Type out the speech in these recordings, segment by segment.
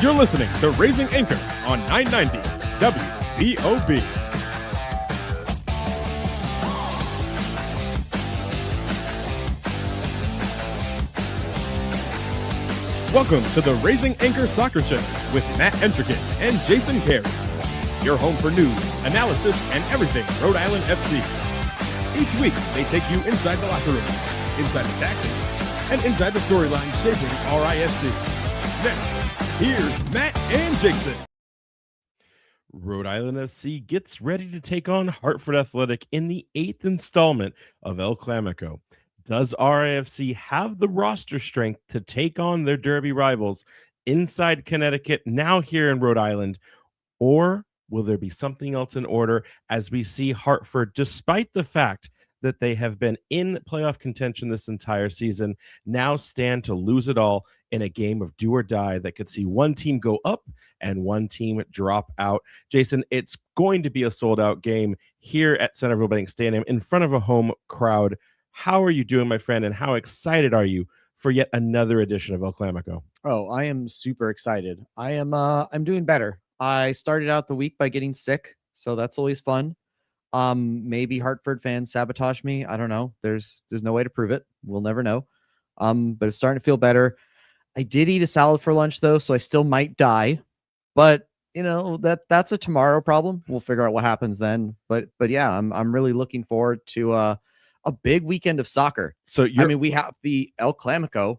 You're listening to Raising Anchor on 990 WBOB. Welcome to the Raising Anchor Soccer Show with Matt Entrican and Jason Carey. Your home for news, analysis, and everything Rhode Island FC. Each week, they take you inside the locker room, inside the tactics, and inside the storyline shaping RIFC. Now, here's Matt and Jason. Rhode Island FC gets ready to take on Hartford Athletic in the 8th installment of El Clamico. Does RIFC have the roster strength to take on their derby rivals inside Connecticut, now here in Rhode Island? Or will there be something else in order as we see Hartford, despite the fact that they have been in playoff contention this entire season, now stand to lose it all in a game of do or die that could see one team go up and one team drop out? Jason, it's going to be a sold-out game here at Centerville Bank Stadium in front of a home crowd. How are you doing, my friend, and how excited are you for yet another edition of El Clamico? Oh, I am super excited. I'm doing better. I started out the week by getting sick, so that's always fun. Maybe Hartford fans sabotage me. I don't know. There's no way to prove it. We'll never know. But it's starting to feel better. I did eat a salad for lunch though, so I still might die. But you know, that's a tomorrow problem. We'll figure out what happens then. But yeah, I'm really looking forward to a big weekend of soccer. So we have the El Clamico,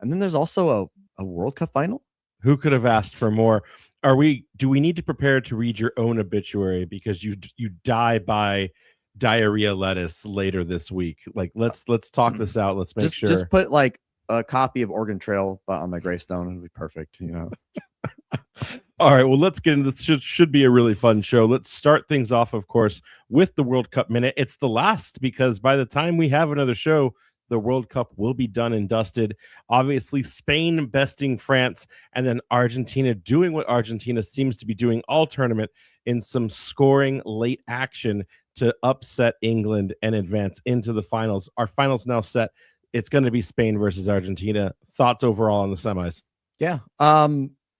and then there's also a World Cup final. Who could have asked for more? Do we need to prepare to read your own obituary because you die by diarrhea lettuce later this week? Like, let's talk this out. Let's make sure. Just put like a copy of Oregon Trail on my gravestone. It'll be perfect, you know. All right, well, let's get into this. Should be a really fun show. Let's start things off, of course, with the World Cup Minute. It's the last because by the time we have another show, the World Cup will be done and dusted. Obviously, Spain besting France, and then Argentina doing what Argentina seems to be doing all tournament in some scoring late action to upset England and advance into the finals. Our finals now set. It's going to be Spain versus Argentina. Thoughts overall on the semis? Yeah.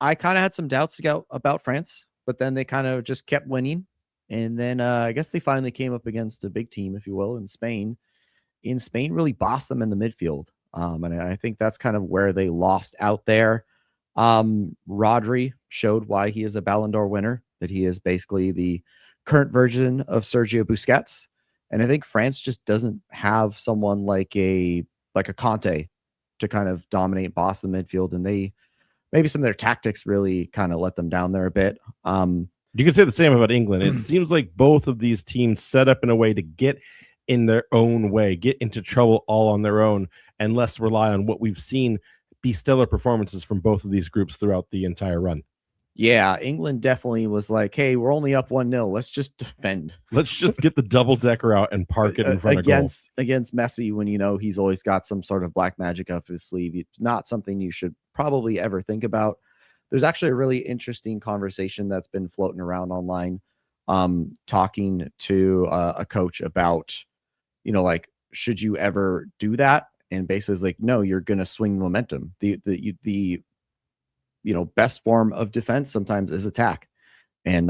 I kind of had some doubts about France, but then they kind of just kept winning. And then I guess they finally came up against a big team, if you will, in Spain. Spain really bossed them in the midfield. And I think that's kind of where they lost out there. Rodri showed why he is a Ballon d'Or winner, that he is basically the current version of Sergio Busquets. And I think France just doesn't have someone like a Conte to kind of dominate, boss the midfield. And maybe some of their tactics really kind of let them down there a bit. You can say the same about England. It seems like both of these teams set up in a way to get in their own way, get into trouble all on their own, and less rely on what we've seen be stellar performances from both of these groups throughout the entire run. Yeah, England definitely was like, hey, we're only up 1-0. Let's just defend. Let's just get the double-decker out and park it in front of goal. Against Messi, when you know he's always got some sort of black magic up his sleeve. It's not something you should probably ever think about. There's actually a really interesting conversation that's been floating around online, talking to a coach about, you know, like, should you ever do that? And basically is like, no, you're going to swing momentum. The best form of defense sometimes is attack. And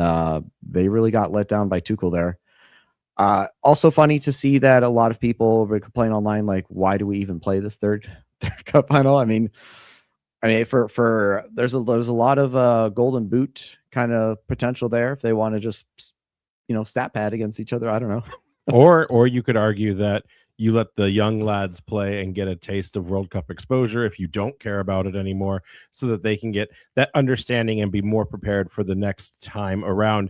they really got let down by Tuchel there. Also funny to see that a lot of people were complaining online, like, why do we even play this third cup final? I mean, for there's a lot of golden boot kind of potential there if they want to just, stat pad against each other. I don't know. Or you could argue that you let the young lads play and get a taste of World Cup exposure if you don't care about it anymore, so that they can get that understanding and be more prepared for the next time around.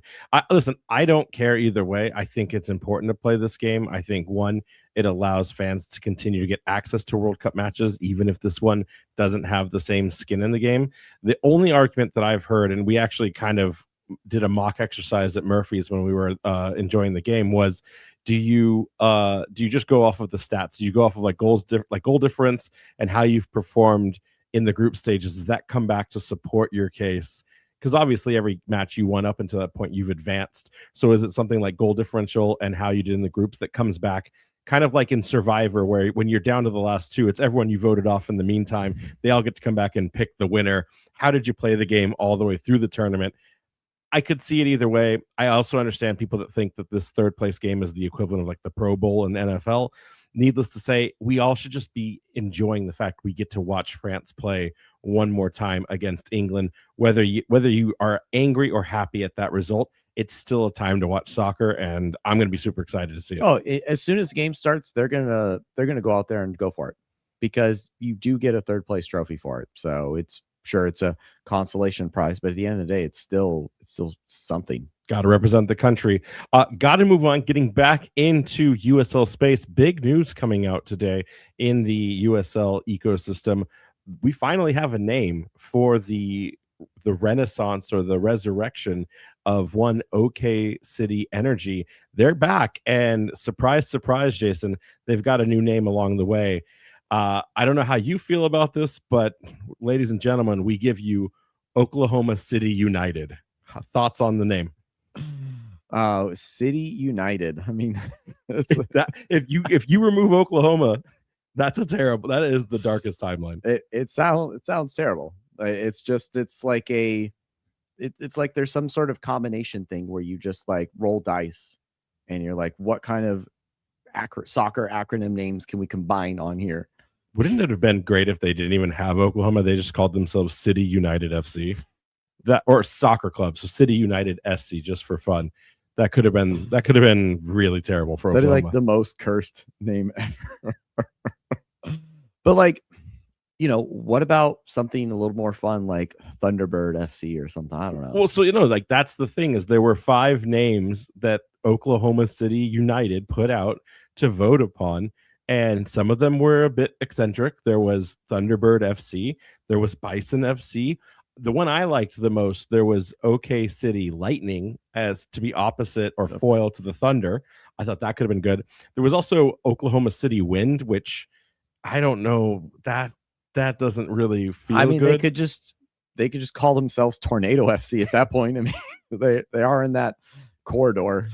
Listen, I don't care either way. I think it's important to play this game. I think, one, it allows fans to continue to get access to World Cup matches, even if this one doesn't have the same skin in the game. The only argument that I've heard, and we actually kind of did a mock exercise at Murphy's when we were enjoying the game, was, do you just go off of the stats? Do you go off of goal difference and how you've performed in the group stages? Does that come back to support your case? Because obviously every match you won up until that point, you've advanced. So is it something like goal differential and how you did in the groups that comes back, kind of like in Survivor, where when you're down to the last two, it's everyone you voted off in the meantime. They all get to come back and pick the winner. how did you play the game all the way through the tournament? I could see it either way. I also understand people that think that this third place game is the equivalent of like the Pro Bowl in the NFL. Needless to say, we all should just be enjoying the fact we get to watch France play one more time against England. Whether you are angry or happy at that result, it's still a time to watch soccer, and I'm going to be super excited to see it. Oh, as soon as the game starts, they're gonna go out there and go for it, because you do get a third place trophy for it. So it's a consolation prize, but at the end of the day, it's still something. Got to represent the country. Got to move on. Getting back into USL space. Big news coming out today in the USL ecosystem. We finally have a name for the renaissance or the resurrection of one OK City Energy. They're back, and surprise, surprise, Jason, they've got a new name along the way. I don't know how you feel about this, but ladies and gentlemen, we give you Oklahoma City United. Thoughts on the name? City United. I mean, it's like that. If you remove Oklahoma, that is the darkest timeline. It sounds terrible. It's like there's some sort of combination thing where you just like roll dice, and you're like, what kind of soccer acronym names can we combine on here? Wouldn't it have been great if they didn't even have Oklahoma? They just called themselves City United FC, or soccer club. So City United SC, just for fun. That could have been really terrible for Oklahoma. That is like the most cursed name ever. But like, what about something a little more fun, like Thunderbird FC or something? I don't know. Well, so like that's the thing, is there were 5 names that Oklahoma City United put out to vote upon, and some of them were a bit eccentric. There was Thunderbird FC, there was Bison FC. The one I liked the most, there was OK City Lightning, as to be opposite or foil to the Thunder. I thought that could have been good. There was also Oklahoma City Wind, which I don't know, that doesn't really feel good. I mean, they could just call themselves Tornado FC at that point. I mean, they are in that corridor,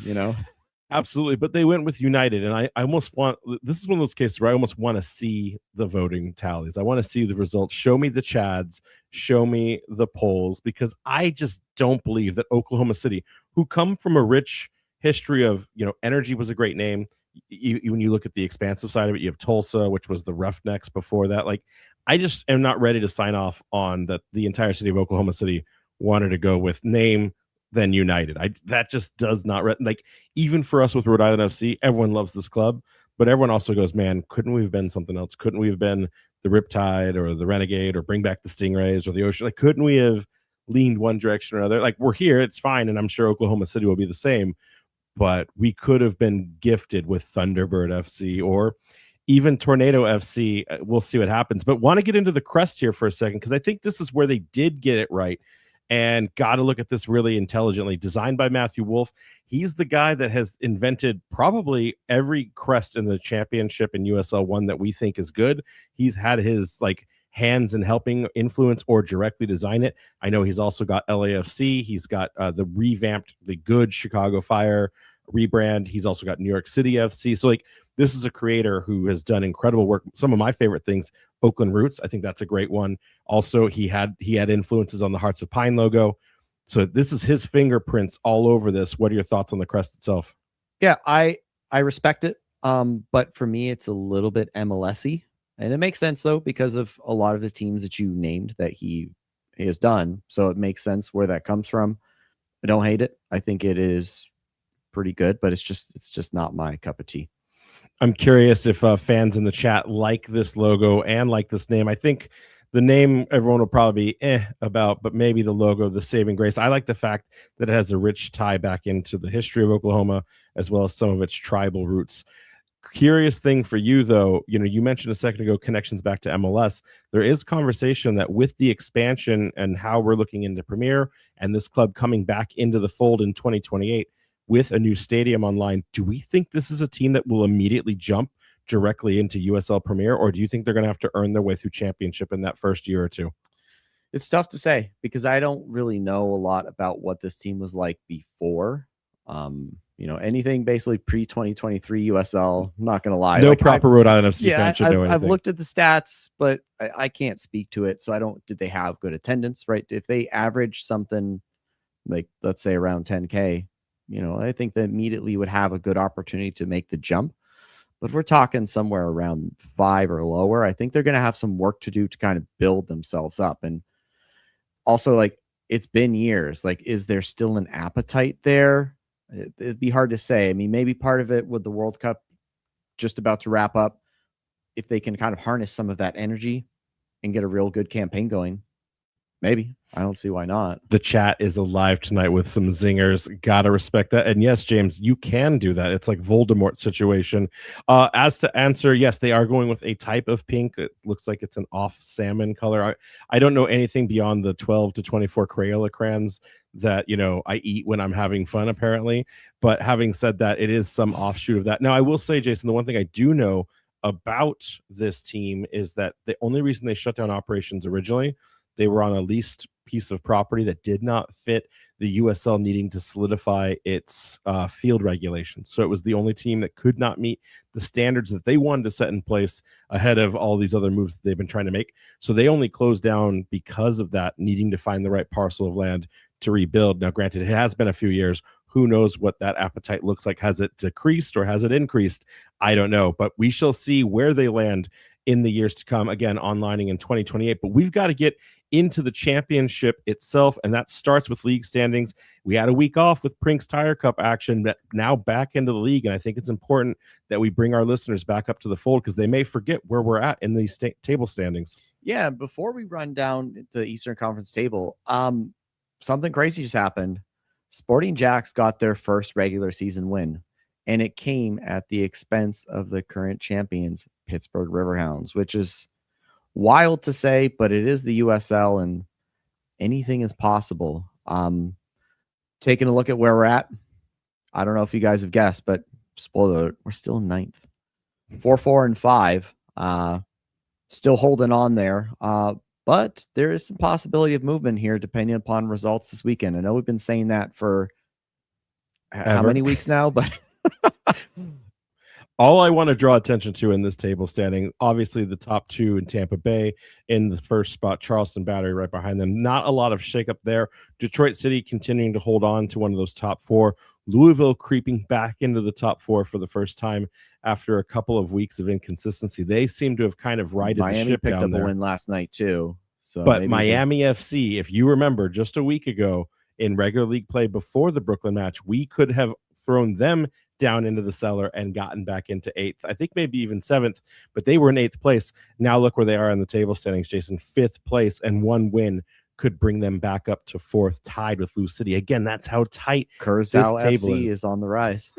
Absolutely, but they went with United, and I almost want, this is one of those cases where I almost want to see the voting tallies. I want to see the results. Show me the Chads, show me the polls, because I just don't believe that Oklahoma City, who come from a rich history of, Energy was a great name. When you look at the expansive side of it, you have Tulsa, which was the Roughnecks before that. Like, I just am not ready to sign off on that the entire city of Oklahoma City wanted to go with name than United. That just does not like, even for us with Rhode Island FC, everyone loves this club, but everyone also goes, man, couldn't we have been something else? Couldn't we have been the Riptide or the Renegade or bring back the Stingrays or the Ocean? Like, couldn't we have leaned one direction or another? Like, we're here, it's fine, and I'm sure Oklahoma City will be the same, but we could have been gifted with Thunderbird FC or even Tornado FC. We'll see what happens, but want to get into the crest here for a second, because I think this is where they did get it right. And got to look at this really intelligently. Designed by Matthew Wolf. He's the guy that has invented probably every crest in the championship in USL 1 that we think is good. He's had his hands in helping influence or directly design it. I know he's also got LAFC. He's got the good Chicago Fire rebrand. He's also got New York City FC. So this is a creator who has done incredible work. Some of my favorite things, Oakland Roots, I think that's a great one. Also, he had influences on the Hearts of Pine logo. So this is his fingerprints all over this. What are your thoughts on the crest itself? Yeah, I respect it. But for me, it's a little bit MLS-y. And it makes sense, though, because of a lot of the teams that you named that he has done. So it makes sense where that comes from. I don't hate it. I think it is pretty good, but it's just not my cup of tea. I'm curious if fans in the chat like this logo and like this name. I think the name everyone will probably be about, but maybe the logo, the saving grace. I like the fact that it has a rich tie back into the history of Oklahoma, as well as some of its tribal roots. Curious thing for you, though, you mentioned a second ago connections back to MLS. There is conversation that with the expansion and how we're looking into Premier and this club coming back into the fold in 2028, with a new stadium online, do we think this is a team that will immediately jump directly into USL Premier, or do you think they're going to have to earn their way through championship in that first year or two? It's tough to say, because I don't really know a lot about what this team was like before. anything basically pre-2023 USL. I'm not gonna lie, no proper Rhode Island FC fan should know anything. I've looked at the stats, but I can't speak to it, so I don't. Did they have good attendance? Right? If they average something like, let's say, around 10K, I think they immediately would have a good opportunity to make the jump. But we're talking somewhere around 5 or lower. I think they're going to have some work to do to kind of build themselves up. And also, like, it's been years. Like, is there still an appetite there? It'd be hard to say. I mean, maybe part of it with the World Cup just about to wrap up, if they can kind of harness some of that energy and get a real good campaign going, maybe. I don't see why not. The chat is alive tonight with some zingers. Gotta respect that. And yes, James, you can do that. It's like Voldemort situation. As to answer, yes, they are going with a type of pink. It looks like it's an off salmon color. I don't know anything beyond the 12 to 24 Crayola crayons that I eat when I'm having fun, apparently. But having said that, it is some offshoot of that. Now, I will say, Jason, the one thing I do know about this team is that the only reason they shut down operations originally, they were on a leased piece of property that did not fit the USL needing to solidify its field regulations. So it was the only team that could not meet the standards that they wanted to set in place ahead of all these other moves that they've been trying to make. So they only closed down because of that, needing to find the right parcel of land to rebuild. Now, granted, it has been a few years. Who knows what that appetite looks like? Has it decreased or has it increased? I don't know, but we shall see where they land in the years to come, again, onlining in 2028. But we've got to get into the championship itself, and that starts with league standings. We had a week off with Prink's Tire Cup action, but now back into the league, and I think it's important that we bring our listeners back up to the fold because they may forget where we're at in these table standings. Yeah, before we run down the Eastern Conference table, something crazy just happened. Sporting Jacks got their first regular season win, and it came at the expense of the current champions, Pittsburgh Riverhounds, which is wild to say, but it is the USL and anything is possible. Taking a look at where we're at, I don't know if you guys have guessed, but spoiler alert, we're still in 9th. 4-4-5. Still holding on there. But there is some possibility of movement here depending upon results this weekend. I know we've been saying that for how many weeks now, but all I want to draw attention to in this table standing, obviously the top two in Tampa Bay in the first spot, Charleston Battery right behind them. Not a lot of shakeup there. Detroit City continuing to hold on to one of those top 4. Louisville creeping back into the top 4 for the first time after a couple of weeks of inconsistency. They seem to have kind of righted the ship picked down up there. a win last night too. So but Miami FC, if you remember, just a week ago in regular league play before the Brooklyn match, we could have thrown them down into the cellar and gotten back into 8th. I think maybe even 7th, but they were in 8th place. Now look where they are in the table standings, Jason. 5th place, and one win could bring them back up to 4th, tied with Lou City. Again, that's how tight Curacao FC is on the rise.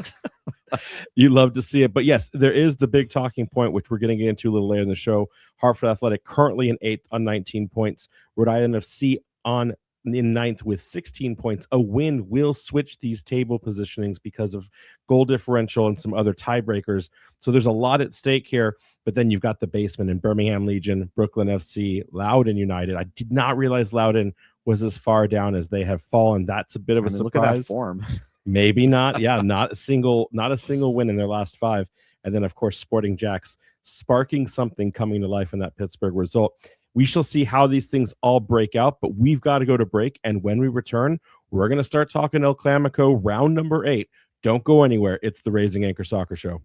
You love to see it. But yes, there is the big talking point, which we're going to get into a little later in the show. Hartford Athletic currently in 8th on 19 points. Rhode Island FC in 9th with 16 points. A win will switch these table positionings because of goal differential and some other tiebreakers. So there's a lot at stake here. But then you've got the basement in Birmingham Legion, Brooklyn FC, Loudoun United. I did not realize Loudoun was as far down as they have fallen. That's a bit of a surprise. Look at that form. Maybe not. Yeah, not a single win in their last 5. And then, of course, Sporting Jacks sparking something coming to life in that Pittsburgh result. We shall see how these things all break out, but we've got to go to break. And when we return, we're going to start talking El Clamico round number 8. Don't go anywhere. It's the Raising Anchor Soccer Show.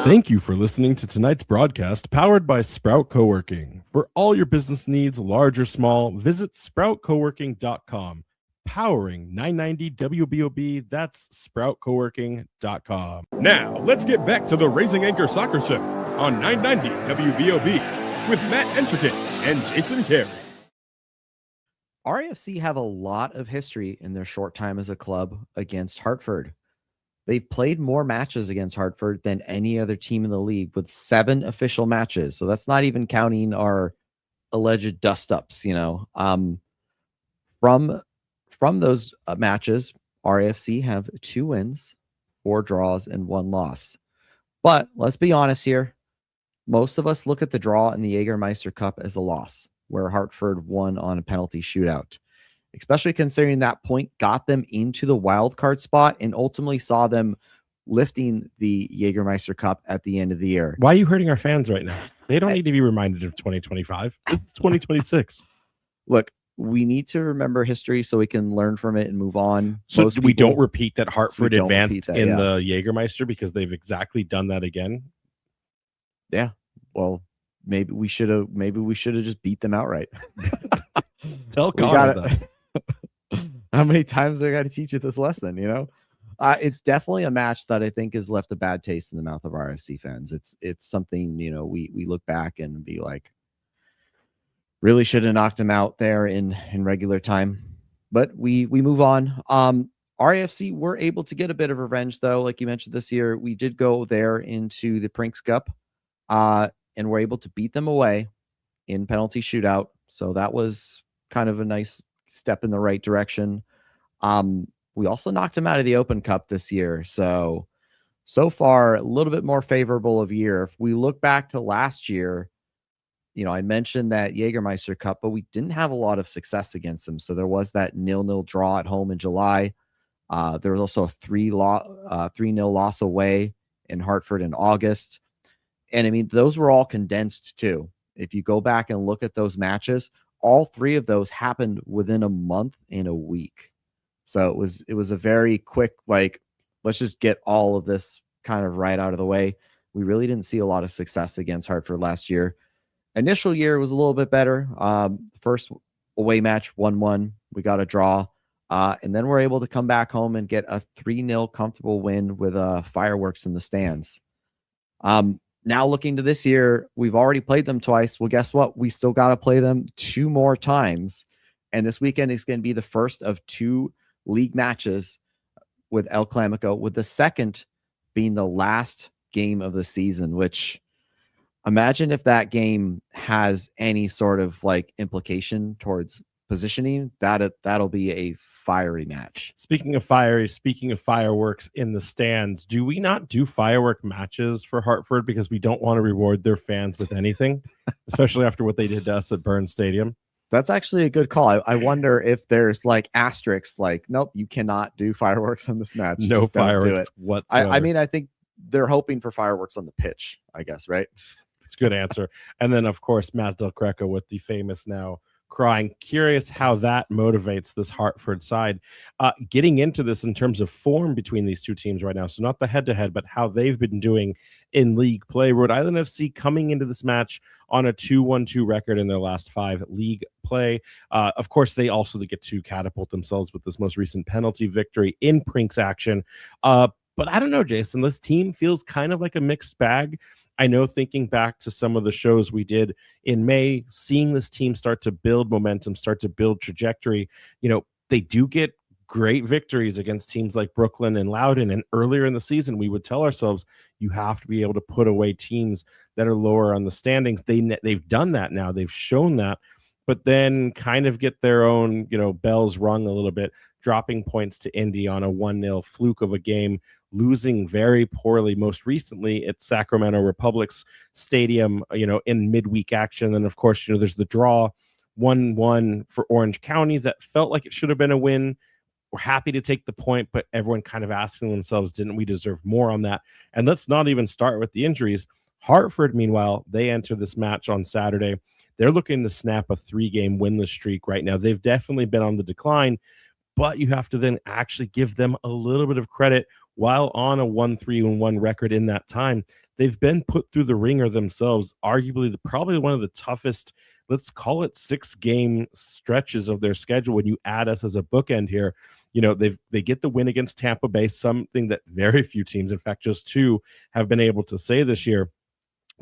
Thank you for listening to tonight's broadcast powered by Sprout Coworking. For all your business needs, large or small, visit sproutcoworking.com. Powering 990 WBOB, that's sproutcoworking.com. Now, let's get back to the Raising Anchor Soccer Show on 990 WBOB with Matt Entricket and Jason Carey. RIFC have a lot of history in their short time as a club against Hartford. They've played more matches against Hartford than any other team in the league with 7 official matches. So that's not even counting our alleged dust-ups, From those matches, RIFC have 2 wins, 4 draws, and 1 loss. But let's be honest here. Most of us look at the draw in the Jägermeister Cup as a loss, where Hartford won on a penalty shootout. especially considering that point got them into the wild card spot and ultimately saw them lifting the Jägermeister Cup at the end of the year. Why are you hurting our fans right now? They don't need to be reminded of 2025. It's 2026. Look, we need to remember history so we can learn from it and move on. So we don't repeat that Hartford advanced that, in the Jägermeister because they've exactly done that again. Yeah. Well, maybe we should have just beat them outright. Tell Connor that. How many times I got to teach you this lesson, you know? It's definitely a match that I think has left a bad taste in the mouth of RIFC fans. It's something, you know, we look back and be like, really should have knocked him out there in regular time. But we move on. RIFC were able to get a bit of revenge, though. Like you mentioned this year, we did go there into the Prinks Cup and were able to beat them away in penalty shootout. So that was kind of a nice step in the right direction. We also knocked him out of the Open Cup this year. So far, a little bit more favorable of year. If we look back to last year, you know, I mentioned that Jägermeister Cup, but we didn't have a lot of success against them. So there was that 0-0 draw at home in July. There was also a 3-0 loss away in Hartford in August. And I mean, those were all condensed too. If you go back and look at those matches, all three of those happened within a month and a week. So it was a very quick, like, let's just get all of this kind of right out of the way. We really didn't see a lot of success against Hartford last year. Initial year was a little bit better. First away match, 1-1. We got a draw. And then we're able to come back home and get a 3-0 comfortable win with fireworks in the stands. Now looking to this year, we've already played them twice. Well, guess what? We still got to play them 2 more times. And this weekend is going to be the first of 2 league matches with El Clamico, with the second being the last game of the season, which imagine if that game has any sort of like implication towards positioning, that'll be a fiery match. Speaking of fireworks in the stands, do we not do firework matches for Hartford because we don't want to reward their fans with anything, especially after what they did to us at Burns Stadium? That's actually a good call. I wonder if there's like asterisks, like, nope, you cannot do fireworks on this match. No fireworks whatsoever. I mean, I think they're hoping for fireworks on the pitch, I guess, right? It's a good answer. And then, of course, Matt Del Greco with the famous now crying. Curious how that motivates this Hartford side. Getting into this in terms of form between these two teams right now, so not the head-to-head, but how they've been doing in league play. Rhode Island FC coming into this match on a 2-1-2 record in their last 5 league play. Of course, they also get to catapult themselves with this most recent penalty victory in Prinks action. But I don't know, Jason, this team feels kind of like a mixed bag. I know, thinking back to some of the shows we did in May, seeing this team start to build momentum, start to build trajectory, you know, they do get great victories against teams like Brooklyn and Loudoun. And earlier in the season, we would tell ourselves, you have to be able to put away teams that are lower on the standings. They've done that now. They've shown that, but then kind of get their own, you know, bells rung a little bit, dropping points to Indy on a 1-0 fluke of a game, losing very poorly most recently at Sacramento Republic's stadium, you know, in midweek action. And of course, you know, there's the draw 1-1 for Orange County that felt like it should have been a win. We're happy to take the point, but everyone kind of asking themselves, didn't we deserve more on that? And let's not even start with the injuries. Hartford, meanwhile, they enter this match on Saturday. They're looking to snap a 3-game winless streak right now. They've definitely been on the decline, but you have to then actually give them a little bit of credit. While on a 1-3-1 record in that time, they've been put through the ringer themselves, arguably probably one of the toughest, let's call it 6-game stretches of their schedule when you add us as a bookend here. You know, they get the win against Tampa Bay, something that very few teams, in fact, just 2 have been able to say this year.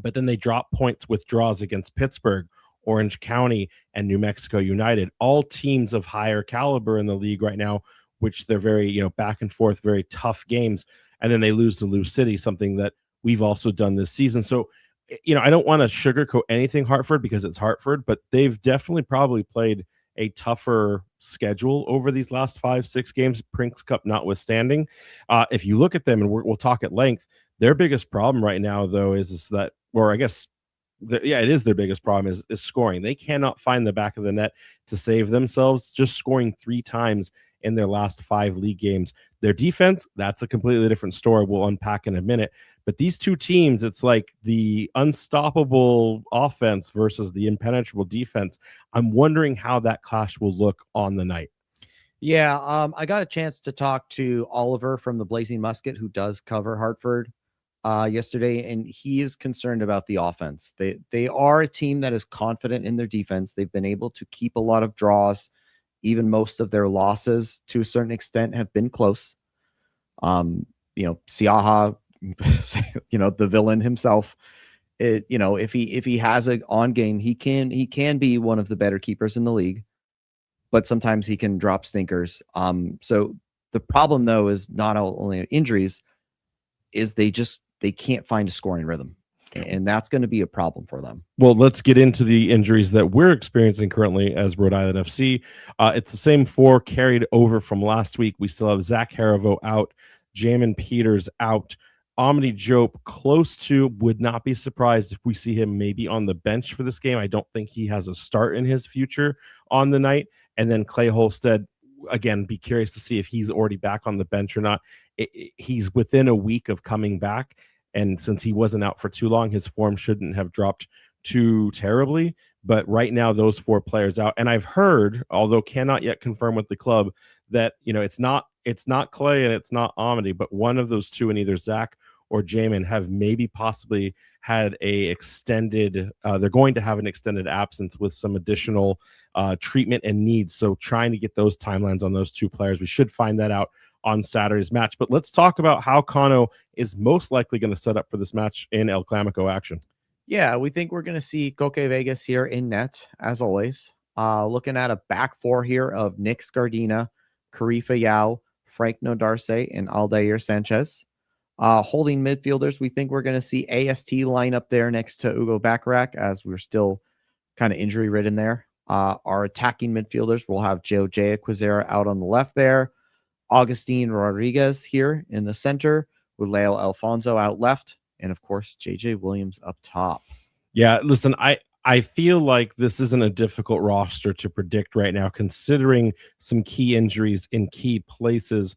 But then they drop points with draws against Pittsburgh, Orange County, and New Mexico United, all teams of higher caliber in the league right now, which they're very, you know, back and forth, very tough games. And then they lose to Lou City, something that we've also done this season. So, you know, I don't want to sugarcoat anything Hartford because it's Hartford, but they've definitely probably played a tougher schedule over these last 5-6 games, Prinks Cup notwithstanding. If you look at them, and we'll talk at length, their biggest problem right now, though, is that, or I guess it is their biggest problem is scoring. They cannot find the back of the net to save themselves, just scoring 3 times in their last 5 league games. Their defense, that's a completely different story we'll unpack in a minute. But these two teams, it's like the unstoppable offense versus the impenetrable defense. I'm wondering how that clash will look on the night. Yeah, I got a chance to talk to Oliver from the Blazing Musket, who does cover Hartford, yesterday, and he is concerned about the offense. They are a team that is confident in their defense. They've been able to keep a lot of draws. Even most of their losses, to a certain extent, have been close. Siaha, the villain himself. If he has a on game, he can be one of the better keepers in the league. But sometimes he can drop stinkers. So the problem, though, is not only injuries, is they can't find a scoring rhythm. And that's going to be a problem for them. Well, let's get into the injuries that we're experiencing currently as Rhode Island FC. It's the same 4 carried over from last week. We still have Zach Harivo out, Jamin Peters out, Amity Jope close to. Would not be surprised if we see him maybe on the bench for this game. I don't think he has a start in his future on the night. And then Clay Holstead, again, be curious to see if he's already back on the bench or not. He's within a week of coming back. And since he wasn't out for too long, his form shouldn't have dropped too terribly. But right now, those 4 players out. And I've heard, although cannot yet confirm with the club, that it's not Clay and it's not Amity, but one of those 2, and either Zach or Jamin, have maybe possibly had they're going to have an extended absence with some additional treatment and needs. So trying to get those timelines on those 2 players. We should find that out on Saturday's match. But let's talk about how Cano is most likely going to set up for this match in El Clamico action. Yeah, we think we're going to see Coque Vegas here in net, as always. Looking at a back 4 here of Nick Scardina, Karifa Yao, Frank Nodarce, and Aldair Sanchez. Holding midfielders, we think we're going to see AST line up there next to Ugo Bacharach, as we're still kind of injury-ridden there. Our attacking midfielders will have Joe Quizera out on the left there, Augustine Rodriguez here in the center, with Leo Alfonso out left, and of course JJ Williams up top. Yeah, listen, I feel like this isn't a difficult roster to predict right now, considering some key injuries in key places.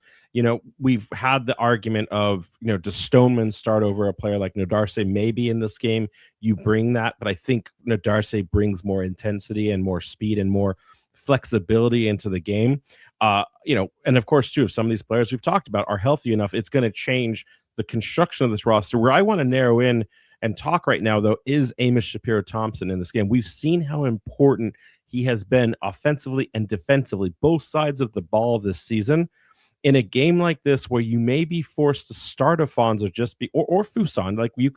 We've had the argument of, does Stoneman start over a player like Nodarce? Maybe in this game you bring that, but I think Nodarce brings more intensity and more speed and more flexibility into the game. And of course, too, if some of these players we've talked about are healthy enough, it's going to change the construction of this roster. Where I want to narrow in and talk right now, though, is Amos Shapiro-Thompson in this game. We've seen how important he has been offensively and defensively, both sides of the ball this season. In a game like this, where you may be forced to start Afonso or Fuson, like you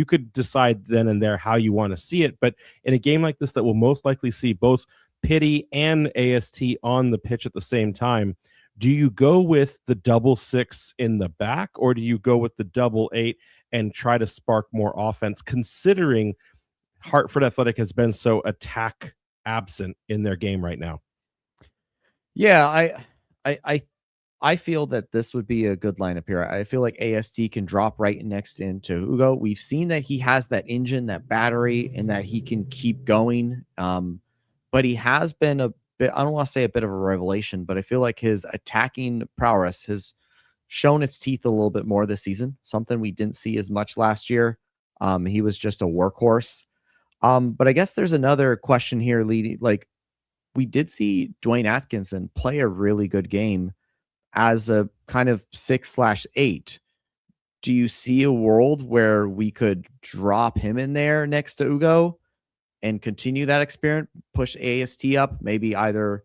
could decide then and there how you want to see it. But in a game like this, that will most likely see both Pity and AST on the pitch at the same time, do you go with the 6 in the back, or do you go with the 8 and try to spark more offense, considering Hartford Athletic has been so attack absent in their game right now? Yeah, I feel that this would be a good lineup here. I feel like AST can drop right next into Hugo. We've seen that he has that engine, that battery, and that he can keep going. But he has been a bit, I don't want to say a bit of a revelation, but I feel like his attacking prowess has shown its teeth a little bit more this season, something we didn't see as much last year. He was just a workhorse. But I guess there's another question here leading, like, we did see Dwayne Atkinson play a really good game as a kind of 6/8. Do you see a world where we could drop him in there next to Ugo and continue that experiment, push AST up, maybe either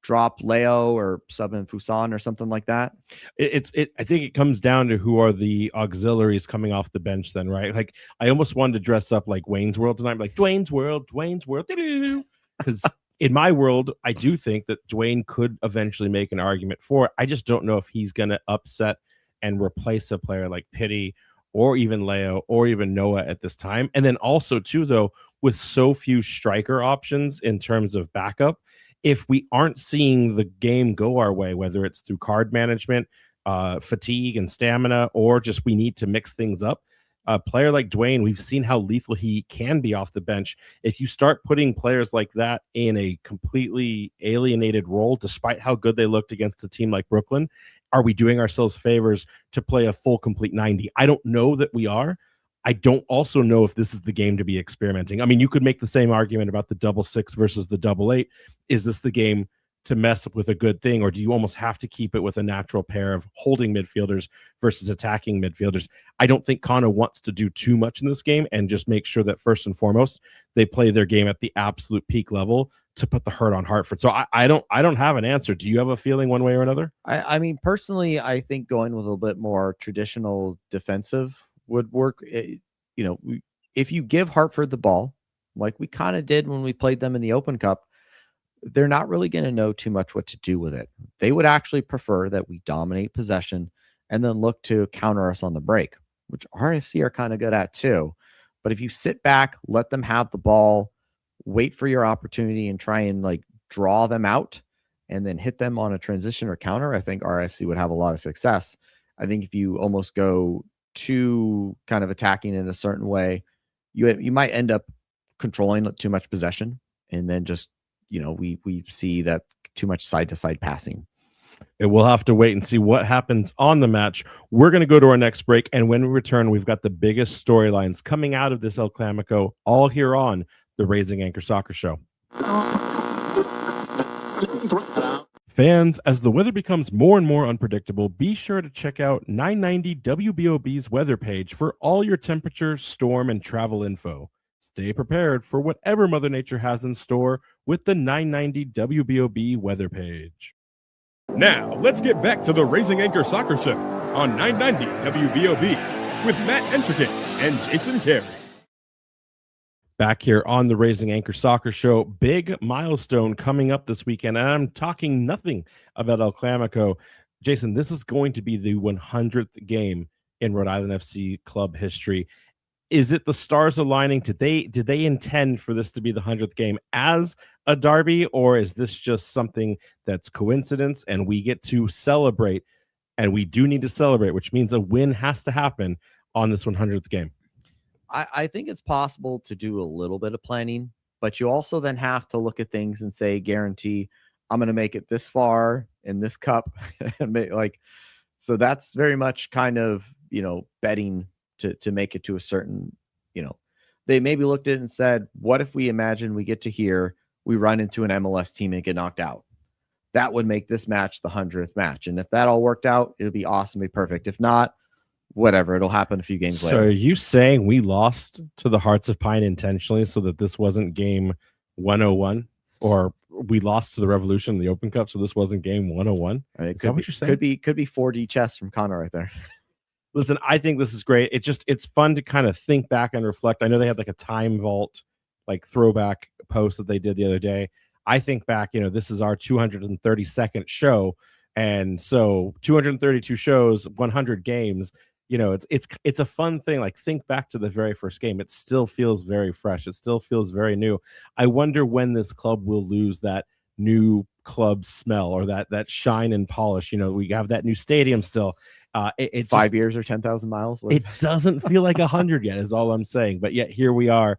drop Leo or sub in Fuson or something like that? I think it comes down to who are the auxiliaries coming off the bench then, right? Like, I almost wanted to dress up like Wayne's World tonight, like Dwayne's World, because in my world, I do think that Dwayne could eventually make an argument for it. I just don't know if he's going to upset and replace a player like Pity or even Leo or even Noah at this time. And then also, too, though, with so few striker options in terms of backup, if we aren't seeing the game go our way, whether it's through card management, fatigue and stamina, or just we need to mix things up, A player like Dwayne, we've seen how lethal he can be off the bench. If you start putting players like that in a completely alienated role, despite how good they looked against a team like Brooklyn, are we doing ourselves favors to play a full complete 90? I don't know that we are. I don't also know if this is the game to be experimenting. I mean, you could make the same argument about the 6-6 versus the 8-8. Is this the game to mess with a good thing, or do you almost have to keep it with a natural pair of holding midfielders versus attacking midfielders? I don't think Kano wants to do too much in this game and just make sure that first and foremost they play their game at the absolute peak level to put the hurt on Hartford. So I don't have an answer. Do you have a feeling one way or another? I mean, personally, I think going with a little bit more traditional defensive would work. If you give Hartford the ball, like we kind of did when we played them in the Open Cup, they're not really going to know too much what to do with it. They would actually prefer that we dominate possession and then look to counter us on the break, which RIFC are kind of good at too. But if you sit back, let them have the ball, wait for your opportunity and try and like draw them out and then hit them on a transition or counter, I think RIFC would have a lot of success. I think if you almost go too kind of attacking in a certain way, you might end up controlling too much possession, and then just we see that too much side to side passing. And we'll have to wait and see what happens on the match. We're going to go to our next break, and when we return, we've got the biggest storylines coming out of this El Clamico, all here on the Raising Anchor Soccer Show. Fans, as the weather becomes more and more unpredictable, be sure to check out 990 WBOB's weather page for all your temperature, storm, and travel info. Stay prepared for whatever Mother Nature has in store with the 990 WBOB weather page. Now, let's get back to the Raising Anchor Soccer Show on 990 WBOB with Matt Entrican and Jason Carey. Back here on the Raising Anchor Soccer Show, big milestone coming up this weekend, and I'm talking nothing about El Clamico. Jason, this is going to be the 100th game in Rhode Island FC club history. Is it the stars aligning? Did they intend for this to be the 100th game as a derby, or is this just something that's coincidence and we get to celebrate? And we do need to celebrate, which means a win has to happen on this 100th game. I think it's possible to do a little bit of planning, but you also then have to look at things and say, guarantee I'm going to make it this far in this cup. So that's very much kind of, betting to make it to a certain, they maybe looked at it and said, what if we imagine we get to here, we run into an MLS team and get knocked out? That would make this match the 100th match. And if that all worked out, it would be awesome, be perfect. If not, whatever, it'll happen a few games later. So are you saying we lost to the Hearts of Pine intentionally so that this wasn't game 101? Or we lost to the Revolution in the Open Cup, so this wasn't game 101? Is that what you're saying? Could be 4D chess from Connor right there. Listen, I think this is great. It's fun to kind of think back and reflect. I know they had like a time vault, like throwback post that they did the other day. I think back, this is our 232nd show. And so 232 shows, 100 games, it's a fun thing. Like, think back to the very first game. It still feels very fresh. It still feels very new. I wonder when this club will lose that new club smell or that shine and polish. We have that new stadium still. It's 5 years or 10,000 miles. It doesn't feel like 100 yet is all I'm saying. But yet here we are,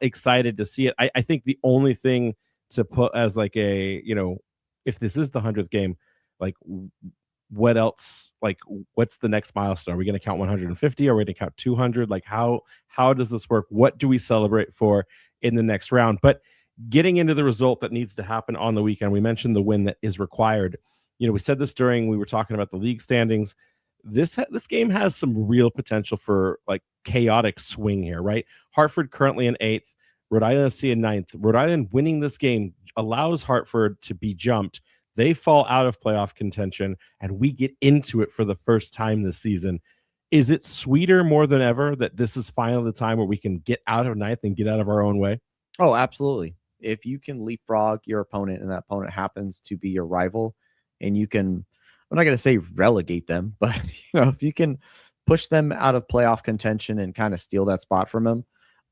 excited to see it. I think the only thing to put as like a, if this is the 100th game, like what else, like what's the next milestone? Are we going to count 150? Are we going to count 200? Like how does this work? What do we celebrate for in the next round? But getting into the result that needs to happen on the weekend, we mentioned the win that is required. We said this during, we were talking about the league standings. This game has some real potential for like chaotic swing here, right? Hartford currently in 8th, Rhode Island FC in 9th. Rhode Island winning this game allows Hartford to be jumped. They fall out of playoff contention, and we get into it for the first time this season. Is it sweeter more than ever that this is finally the time where we can get out of 9th and get out of our own way? Oh, absolutely. If you can leapfrog your opponent and that opponent happens to be your rival, and you can, I'm not going to say relegate them, but if you can push them out of playoff contention and kind of steal that spot from them,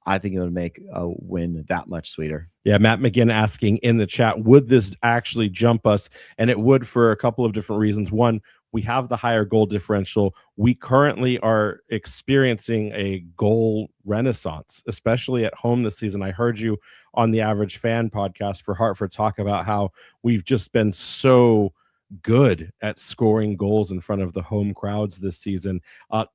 I think it would make a win that much sweeter. Yeah, Matt McGinn asking in the chat, would this actually jump us? And it would for a couple of different reasons. One, we have the higher goal differential. We currently are experiencing a goal renaissance, especially at home this season. I heard you on the Average Fan podcast for Hartford talk about how we've just been so good at scoring goals in front of the home crowds this season.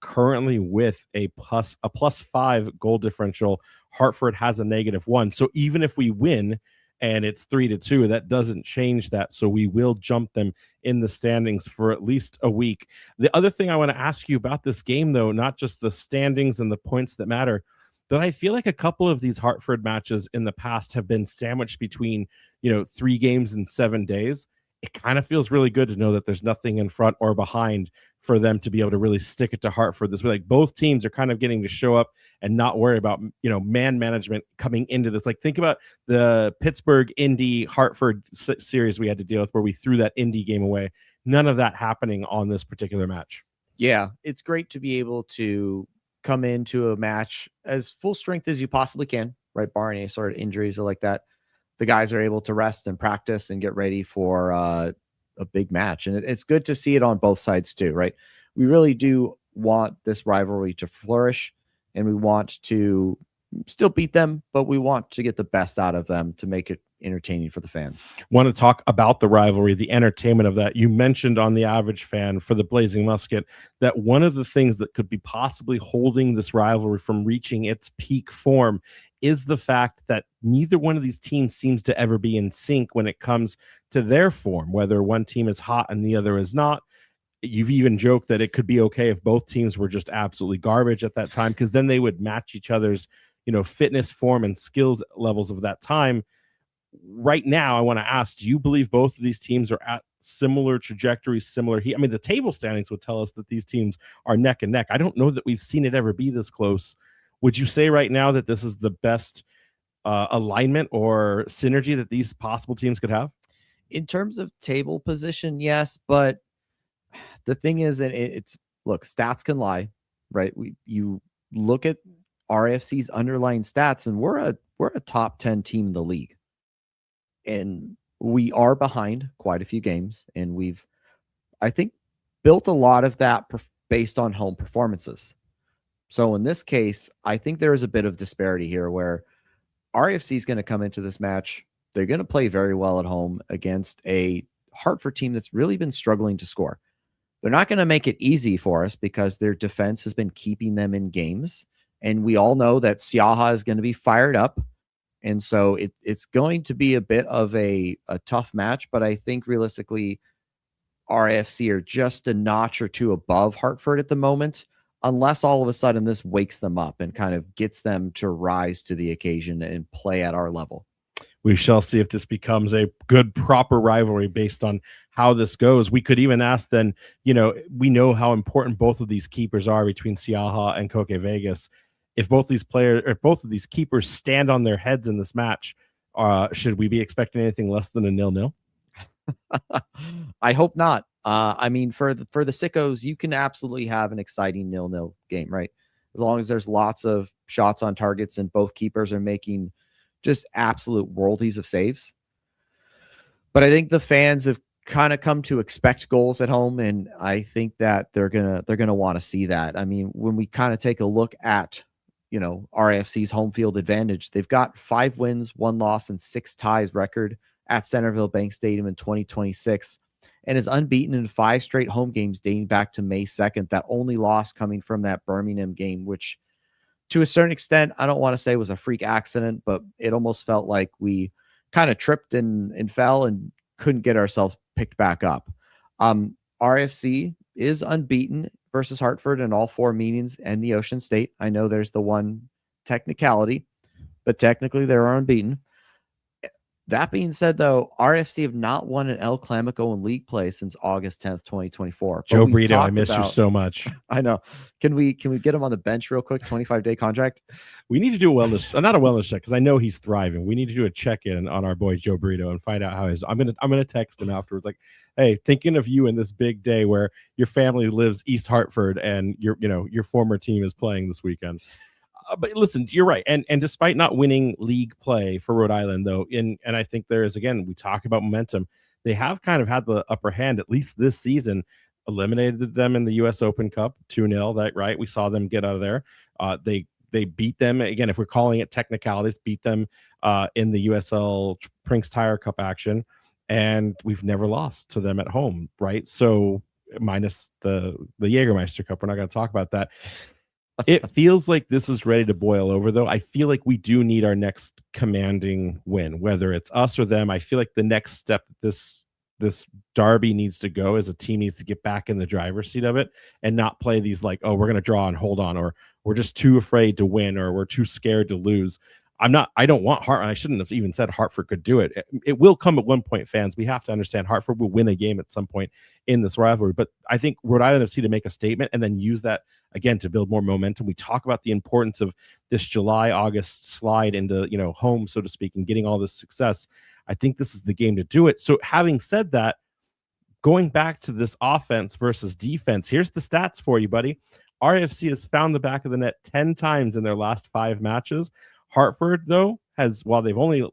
Currently with a +5 goal differential, Hartford has a -1. So even if we win and it's 3-2, that doesn't change that. So we will jump them in the standings for at least a week. The other thing I want to ask you about this game, though, not just the standings and the points that matter, but I feel like a couple of these Hartford matches in the past have been sandwiched between, 3 games in 7 days. It kind of feels really good to know that there's nothing in front or behind for them to be able to really stick it to Hartford this way. Like both teams are kind of getting to show up and not worry about, man management coming into this. Like think about the Pittsburgh, Indy, Hartford series we had to deal with where we threw that Indy game away. None of that happening on this particular match. Yeah, it's great to be able to come into a match as full strength as you possibly can, right? Barring any sort of injuries or like that. The guys are able to rest and practice and get ready for a big match. And it's good to see it on both sides too, right? We really do want this rivalry to flourish and we want to still beat them, but we want to get the best out of them to make it entertaining for the fans. Want to talk about the rivalry, the entertainment of that. You mentioned on the Average Fan for the Blazing Musket that one of the things that could be possibly holding this rivalry from reaching its peak form is the fact that neither one of these teams seems to ever be in sync when it comes to their form, whether one team is hot and the other is not. You've even joked that it could be okay if both teams were just absolutely garbage at that time, because then they would match each other's, fitness, form, and skills levels of that time. Right now, I want to ask, do you believe both of these teams are at similar trajectories, similar heat? I mean, the table standings would tell us that these teams are neck and neck. I don't know that we've seen it ever be this close. Would you say right now that this is the best alignment or synergy that these possible teams could have? In terms of table position, yes. But the thing is that look, stats can lie, right? You look at RIFC's underlying stats and we're a top 10 team in the league. And we are behind quite a few games. And we've, I think, built a lot of that based on home performances. So in this case, I think there is a bit of disparity here where RIFC is going to come into this match. They're going to play very well at home against a Hartford team that's really been struggling to score. They're not going to make it easy for us because their defense has been keeping them in games. And we all know that Siaha is going to be fired up. And so it's going to be a bit of a tough match. But I think realistically, RIFC are just a notch or two above Hartford at the moment, unless all of a sudden this wakes them up and kind of gets them to rise to the occasion and play at our level. We shall see if this becomes a good, proper rivalry based on how this goes. We could even ask then, we know how important both of these keepers are between Siaha and Koke Vegas. If both of these keepers stand on their heads in this match, should we be expecting anything less than a 0-0? I hope not. I mean, for the sickos, you can absolutely have an exciting 0-0 game, right? As long as there's lots of shots on targets and both keepers are making just absolute worldies of saves. But I think the fans have kind of come to expect goals at home, and I think that they're gonna want to see that. I mean, when we kind of take a look at RIFC's home field advantage, they've got 5 wins, 1 loss, and 6 ties record at Centerville Bank Stadium in 2026, and is unbeaten in 5 straight home games dating back to May 2nd. That only loss coming from that Birmingham game, which to a certain extent, I don't want to say was a freak accident, but it almost felt like we kind of tripped and fell and couldn't get ourselves picked back up. RIFC is unbeaten versus Hartford in all 4 meetings and the Ocean State. I know there's the one technicality, but technically they're unbeaten. That being said, though, RIFC have not won an El Clamico in league play since August 10th, 2024. Joe Brito, I miss you so much. I know. Can we get him on the bench real quick? 25-day contract. We need to do a wellness, not a wellness check, because I know he's thriving. We need to do a check-in on our boy Joe Brito and find out how he's. I'm gonna text him afterwards, like, hey, thinking of you in this big day where your family lives East Hartford and your former team is playing this weekend. But listen, you're right. And despite not winning league play for Rhode Island, though, and I think there is, again, we talk about momentum. They have kind of had the upper hand, at least this season, eliminated them in the US Open Cup 2-0. That right. We saw them get out of there. They beat them again. If we're calling it technicalities, beat them in the USL Prinks Tire Cup action, and we've never lost to them at home, right? So minus the Jägermeister Cup, we're not going to talk about that. It feels like this is ready to boil over, though. I feel like we do need our next commanding win, whether it's us or them. I feel like the next step this derby needs to go is a team needs to get back in the driver's seat of it and not play these like, oh, we're going to draw and hold on, or we're just too afraid to win, or we're too scared to lose. I don't want Hartford. I shouldn't have even said Hartford could do it. It will come at one point, fans. We have to understand Hartford will win a game at some point in this rivalry. But I think Rhode Island FC to make a statement and then use that again to build more momentum. We talk about the importance of this July-August slide into, home, so to speak, and getting all this success. I think this is the game to do it. So having said that, going back to this offense versus defense, here's the stats for you, buddy. RIFC has found the back of the net 10 times in their last 5 matches. Hartford, though, has, while they've only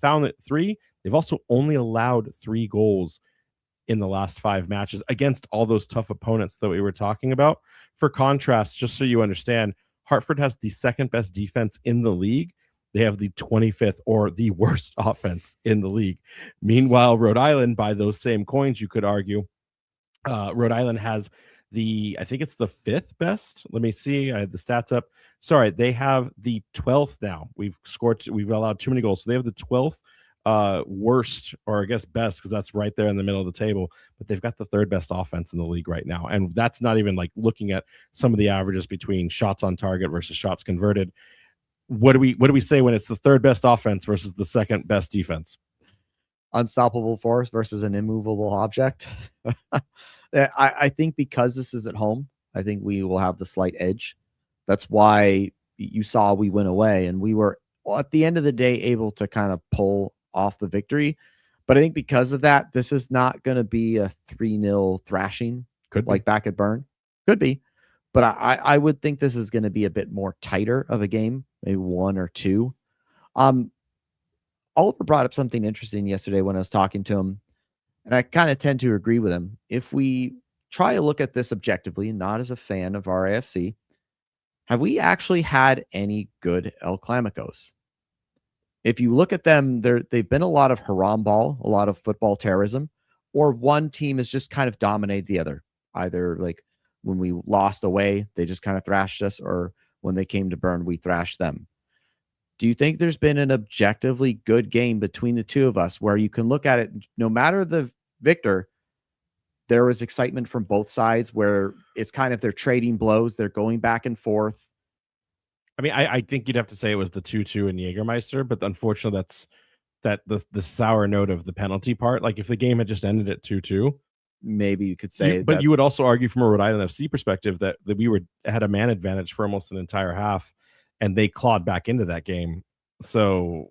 found it 3, they've also only allowed 3 goals in the last 5 matches against all those tough opponents that we were talking about. For contrast, just so you understand, Hartford has the 2nd best defense in the league. They have the 25th or the worst offense in the league. Meanwhile, Rhode Island, by those same coins, you could argue, Rhode Island has I think it's the 5th best. Let me see. I had the stats up. Sorry, they have the 12th now. We've allowed too many goals. So they have the 12th worst, or I guess best, because that's right there in the middle of the table. But they've got the 3rd best offense in the league right now. And that's not even like looking at some of the averages between shots on target versus shots converted. What do we say when it's the 3rd best offense versus the 2nd best defense? Unstoppable force versus an immovable object. I think because this is at home, I think we will have the slight edge. That's why you saw we went away, and we were at the end of the day able to kind of pull off the victory. But I think because of that, this is not going to be a 3-0 thrashing. Could like back at Bern. Could be. But I would think this is going to be a bit more tighter of a game, maybe 1 or 2. Oliver brought up something interesting yesterday when I was talking to him, and I kind of tend to agree with him. If we try to look at this objectively, not as a fan of RIFC, have we actually had any good El Clamicos? If you look at them, they've been a lot of haram ball, a lot of football terrorism, or one team has just kind of dominated the other. Either like when we lost away, they just kind of thrashed us, or when they came to Bern, we thrashed them. Do you think there's been an objectively good game between the two of us where you can look at it, no matter the victor, there was excitement from both sides where it's kind of they're trading blows, they're going back and forth? I mean, I think you'd have to say it was the 2-2 in Jägermeister, but unfortunately that's the sour note of the penalty part. Like if the game had just ended at 2-2, maybe you could say but you would also argue from a Rhode Island FC perspective that we had a man advantage for almost an entire half, and they clawed back into that game. So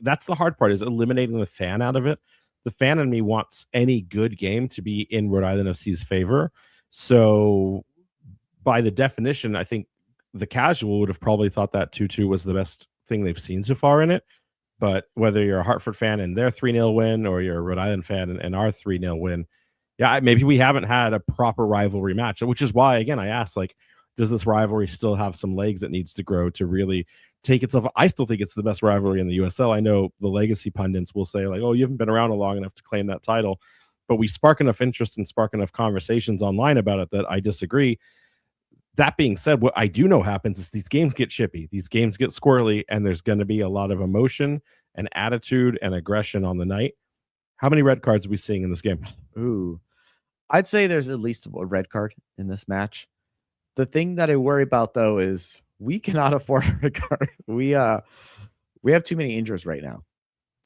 that's the hard part, is eliminating the fan out of it. The fan in me wants any good game to be in Rhode Island FC's favor. So by the definition, I think the casual would have probably thought that 2-2 was the best thing they've seen so far in it. But whether you're a Hartford fan and their 3-0 win, or you're a Rhode Island fan and our 3-0 win, yeah, maybe we haven't had a proper rivalry match, which is why, again, I asked, like, does this rivalry still have some legs that needs to grow to really take itself? I still think it's the best rivalry in the USL. I know the legacy pundits will say, like, oh, you haven't been around long enough to claim that title. But we spark enough interest and spark enough conversations online about it that I disagree. That being said, what I do know happens is these games get chippy. These games get squirrely, and there's going to be a lot of emotion and attitude and aggression on the night. How many red cards are we seeing in this game? Ooh, I'd say there's at least a red card in this match. The thing that I worry about, though, is we cannot afford a red card. We have too many injuries right now.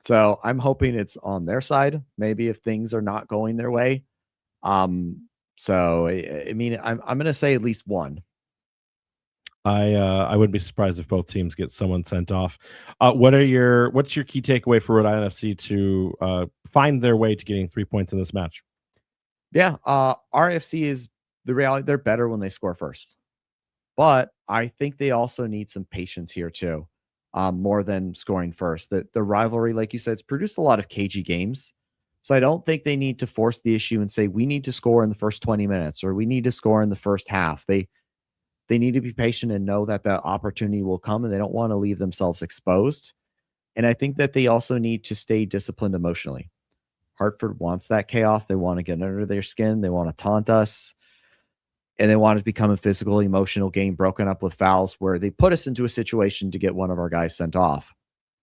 So I'm hoping it's on their side, maybe if things are not going their way. So I mean, I'm going to say at least one. I wouldn't be surprised if both teams get someone sent off. What's your key takeaway for Rhode Island FC to find their way to getting 3 points in this match? Yeah, RIFC is the reality. They're better when they score first, but I think they also need some patience here too, more than scoring first. The rivalry, like you said, it's produced a lot of cagey games. So I don't think they need to force the issue and say, we need to score in the first 20 minutes or we need to score in the first half. They need to be patient and know that the opportunity will come, and they don't want to leave themselves exposed. And I think that they also need to stay disciplined emotionally. Hartford wants that chaos. They want to get under their skin. They want to taunt us. And they want it to become a physical, emotional game broken up with fouls where they put us into a situation to get one of our guys sent off.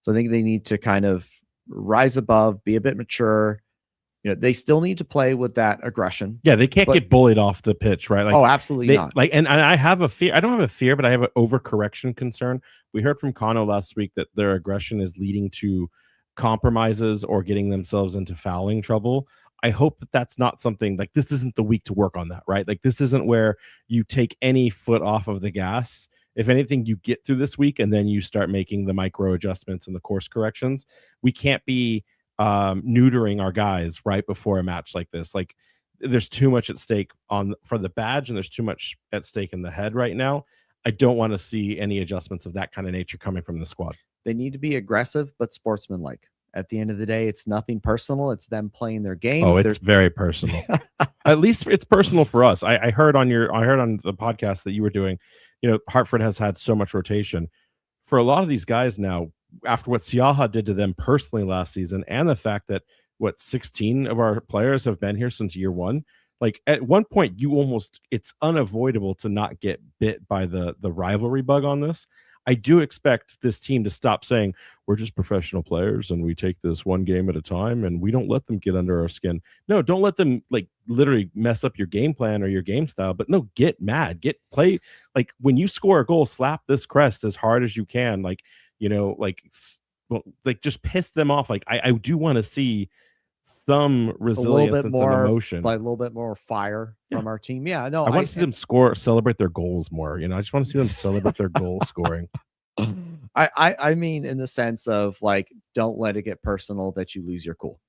So I think they need to kind of rise above, be a bit mature. They still need to play with that aggression. Yeah, they can't get bullied off the pitch, right? Like, absolutely not. Like, and I have a fear. I don't have a fear, but I have an overcorrection concern. We heard from Kano last week that their aggression is leading to compromises or getting themselves into fouling trouble. I hope that that's not something like this isn't the week to work on that, right? Like this isn't where you take any foot off of the gas. If anything, you get through this week and then you start making the micro adjustments and the course corrections. We can't be neutering our guys right before a match like this. Like there's too much at stake for the badge, and there's too much at stake in the head right now. I don't want to see any adjustments of that kind of nature coming from the squad. They need to be aggressive but sportsmanlike. At the end of the day, it's nothing personal. It's them playing their game. Oh, it's very personal. At least it's personal for us. I heard on the podcast that you were doing, Hartford has had so much rotation. For a lot of these guys now, after what Siaha did to them personally last season, and the fact that 16 of our players have been here since year one, like at one point it's unavoidable to not get bit by the rivalry bug on this. I do expect this team to stop saying we're just professional players and we take this one game at a time and we don't let them get under our skin. No, don't let them like literally mess up your game plan or your game style, but no, get mad, play. Like when you score a goal, slap this crest as hard as you can. Like, just piss them off. Like I do want to see some resilience and some emotion, like a little bit more fire from our team. Yeah, no, I want to see them celebrate their goals more. I just want to see them celebrate their goal scoring. I mean, in the sense of like, don't let it get personal that you lose your cool,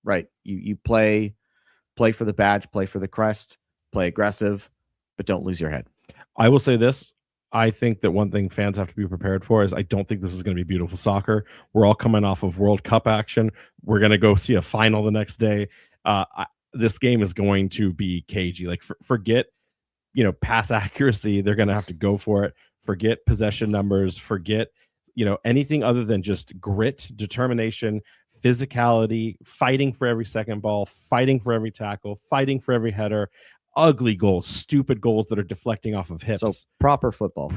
right? You play for the badge, play for the crest, play aggressive, but don't lose your head. I will say this. I think that one thing fans have to be prepared for is I don't think this is going to be beautiful soccer. We're all coming off of World Cup action. We're going to go see a final the next day. This game is going to be cagey. Like forget, pass accuracy. They're going to have to go for it. Forget possession numbers. Forget, anything other than just grit, determination, physicality, fighting for every second ball, fighting for every tackle, fighting for every header. Ugly goals, stupid goals that are deflecting off of hips. So proper football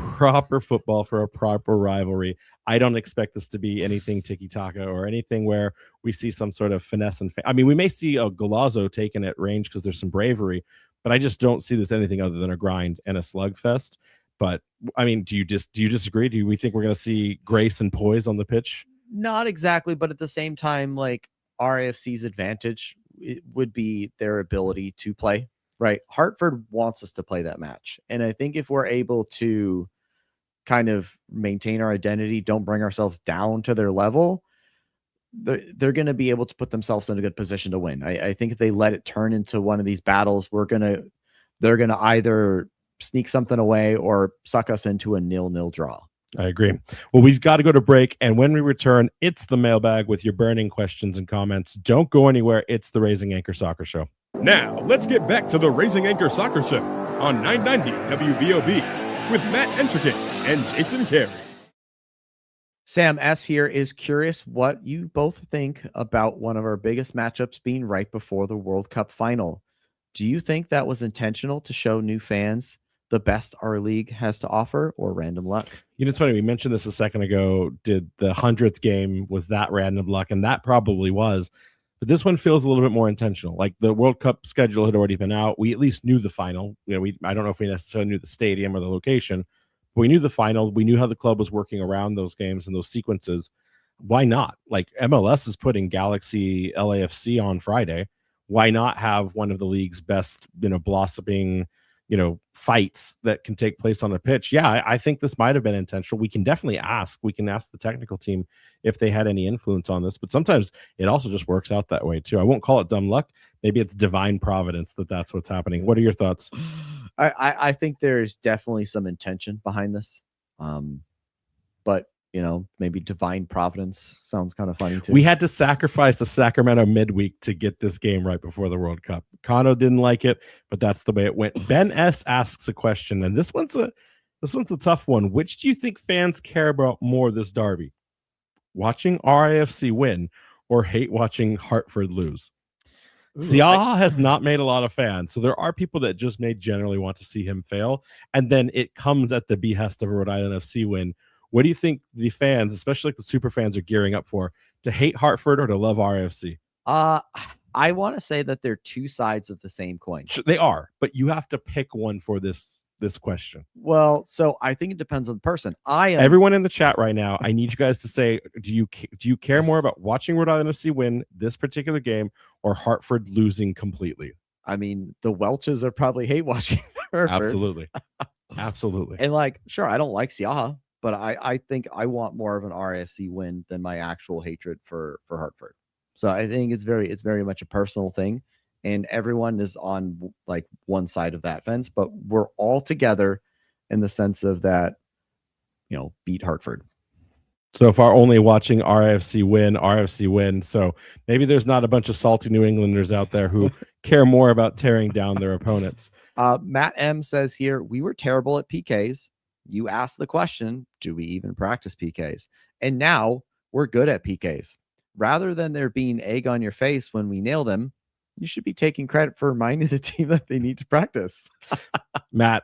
for a proper rivalry. I don't expect this to be anything tiki-taka or anything where we see some sort of finesse. We may see a Golazo taken at range because there's some bravery, but I just don't see this anything other than a grind and a slugfest. But do you disagree? Do we think we're going to see grace and poise on the pitch? Not exactly, but at the same time, like RIFC's advantage, it would be their ability to play. Right. Hartford wants us to play that match. And I think if we're able to kind of maintain our identity, don't bring ourselves down to their level, they're going to be able to put themselves in a good position to win. I think if they let it turn into one of these battles, they're going to either sneak something away or suck us into a 0-0 draw. I agree. Well, we've got to go to break. And when we return, it's the mailbag with your burning questions and comments. Don't go anywhere. It's the Raising Anchor Soccer Show. Now, let's get back to the Raising Anchor Soccer Show on 990 WBOB with Matt Entricket and Jason Carey. Sam S. here is curious what you both think about one of our biggest matchups being right before the World Cup final. Do you think that was intentional to show new fans the best our league has to offer, or random luck? It's funny. We mentioned this a second ago. Did the 100th game, was that random luck? And that probably was. But this one feels a little bit more intentional. Like the World Cup schedule had already been out. We at least knew the final. I don't know if we necessarily knew the stadium or the location, but we knew the final. We knew how the club was working around those games and those sequences. Why not? Like MLS is putting Galaxy LAFC on Friday. Why not have one of the league's best, blossoming, fights that can take place on a pitch? Yeah, I think this might have been intentional. We can definitely ask. We can ask the technical team if they had any influence on this, but sometimes it also just works out that way too. I won't call it dumb luck. Maybe it's divine providence that's what's happening. What are your thoughts? I think there's definitely some intention behind this. But maybe divine providence sounds kind of funny too. We had to sacrifice the Sacramento midweek to get this game right before the World Cup. Kano didn't like it, but that's the way it went. Ben S asks a question, and this one's a tough one. Which do you think fans care about more this derby? Watching RIFC win or hate watching Hartford lose? Siaha has not made a lot of fans, so there are people that just may generally want to see him fail, and then it comes at the behest of a Rhode Island FC win. What do you think the fans, especially like the super fans, are gearing up for? To hate Hartford or to love RIFC? I want to say that they're two sides of the same coin. They are, but you have to pick one for this question. Well, so I think it depends on the person. Everyone in the chat right now, I need you guys to say, do you care more about watching Rhode Island FC win this particular game or Hartford losing completely? I mean, the Welches are probably hate watching Hartford. Absolutely. And sure, I don't like Siaha, but I think I want more of an RIFC win than my actual hatred for Hartford. So I think it's very much a personal thing, and everyone is on one side of that fence, but we're all together in the sense of that, beat Hartford. So far, only watching RIFC win. So maybe there's not a bunch of salty New Englanders out there who care more about tearing down their opponents. Matt M says here, we were terrible at PKs. You asked the question, do we even practice PKs? And now we're good at PKs. Rather than there being egg on your face when we nail them, you should be taking credit for reminding the team that they need to practice. Matt,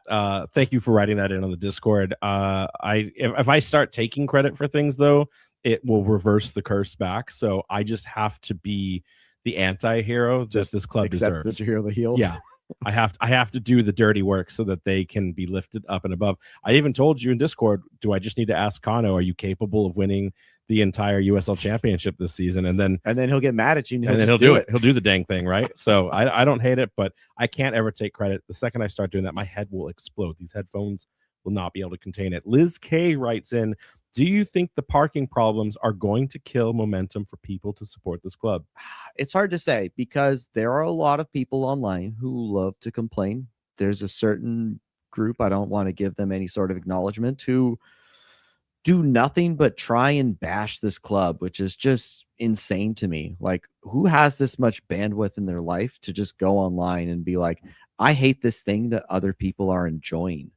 thank you for writing that in on the Discord. If I start taking credit for things, though, it will reverse the curse back. So I just have to be the anti-hero that this club deserves. That you're the heel. Yeah. I have to do the dirty work so that they can be lifted up and above. I even told you in Discord, do I just need to ask Kano, are you capable of winning the entire USL Championship this season? And then he'll get mad at you and then he'll do it. He'll do the dang thing, right? So I don't hate it, but I can't ever take credit. The second I start doing that, my head will explode. These headphones will not be able to contain it. Liz K writes in, do you think the parking problems are going to kill momentum for people to support this club? It's hard to say because there are a lot of people online who love to complain. There's a certain group, I don't want to give them any sort of acknowledgement, who do nothing but try and bash this club, which is just insane to me. Who has this much bandwidth in their life to just go online and be like, I hate this thing that other people are enjoying?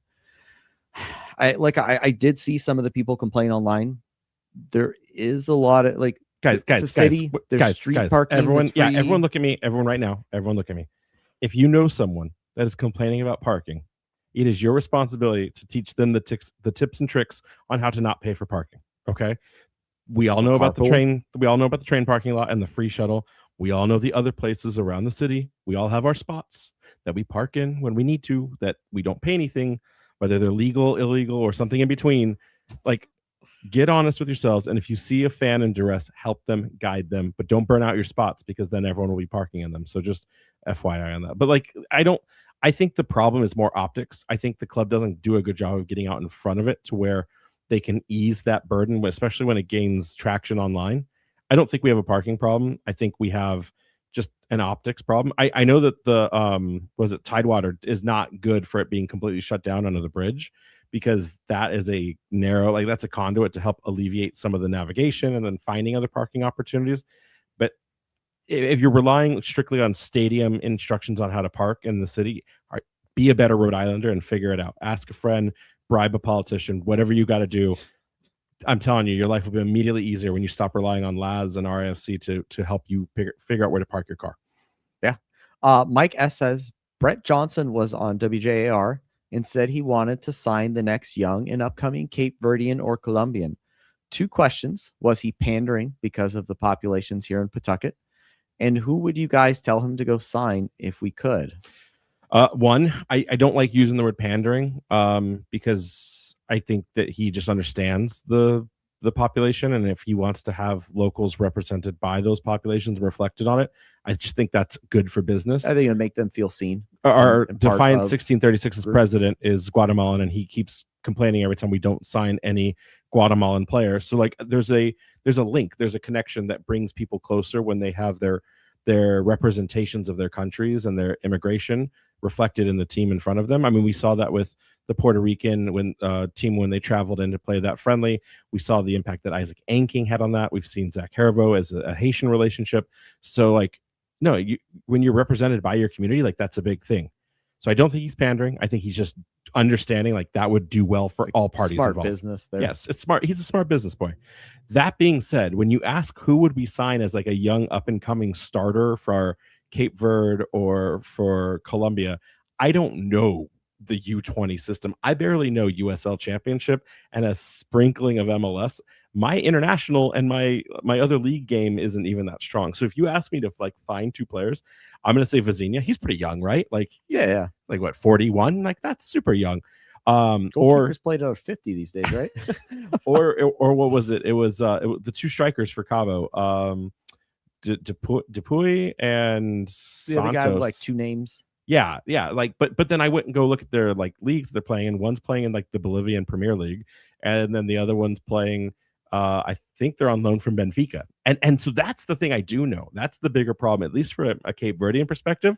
I did see some of the people complain online. There is a lot of guys, city. There's street parking. Everyone look at me. Everyone right now. Everyone look at me. If you know someone that is complaining about parking, it is your responsibility to teach them the tips and tricks on how to not pay for parking. Okay. We all know about the train. We all know about the train parking lot and the free shuttle. We all know the other places around the city. We all have our spots that we park in when we need to, that we don't pay anything, whether they're legal, illegal, or something in between. Get honest with yourselves. And if you see a fan in duress, help them, guide them, but don't burn out your spots because then everyone will be parking in them. So just FYI on that. But I think the problem is more optics. I think the club doesn't do a good job of getting out in front of it to where they can ease that burden, especially when it gains traction online. I don't think we have a parking problem. I think we have just an optics problem. I know that the Tidewater is not good for it being completely shut down under the bridge, because that is a narrow, that's a conduit to help alleviate some of the navigation and then finding other parking opportunities. But if you're relying strictly on stadium instructions on how to park in the city, be a better Rhode Islander and figure it out. Ask a friend, bribe a politician, whatever you got to do. I'm telling you, your life will be immediately easier when you stop relying on Laz and RIFC to help you figure out where to park your car. Yeah. Mike S says, Brett Johnson was on WJAR and said he wanted to sign the next young and upcoming Cape Verdean or Colombian. 2 questions. Was he pandering because of the populations here in Pawtucket? And who would you guys tell him to go sign if we could? One, I don't like using the word pandering because I think that he just understands the population, and if he wants to have locals represented by those populations reflected on it, I just think that's good for business. I think it'll make them feel seen. Our Defiance 1636's president is Guatemalan, and he keeps complaining every time we don't sign any Guatemalan players. So there's a link, there's a connection that brings people closer when they have their representations of their countries and their immigration reflected in the team in front of them. I mean, we saw that with the Puerto Rican team when they traveled in to play that friendly. We saw the impact that Isaac Anking had on that. We've seen Zach Haribo as a Haitian relationship. So like, no, when you're represented by your community, like that's a big thing. So I don't think he's pandering. I think he's just understanding like that would do well for all parties smart involved. Business there. Yes, it's smart. He's a smart business boy. That being said, when you ask who would we sign as like a young up and coming starter for Cape Verde or for Colombia, I don't know the U20 system. I barely know USL Championship and a sprinkling of MLS. My international and my other league game isn't even that strong. So if you ask me to like find two players, I'm going to say Vizinha. He's pretty young, right? Like yeah. Like what, 41? Like that's super young. Goalkeepers played out 50 these days, right? or what was it? It was the two strikers for Cabo, Dupuy and the other guy with like two names. Yeah. Like, but then I went and go look at their like leagues they're playing in. One's playing in like the Bolivian Premier League, and then the other one's playing. I think they're on loan from Benfica, and so that's the thing I do know. That's the bigger problem, at least for a Cape Verdean perspective.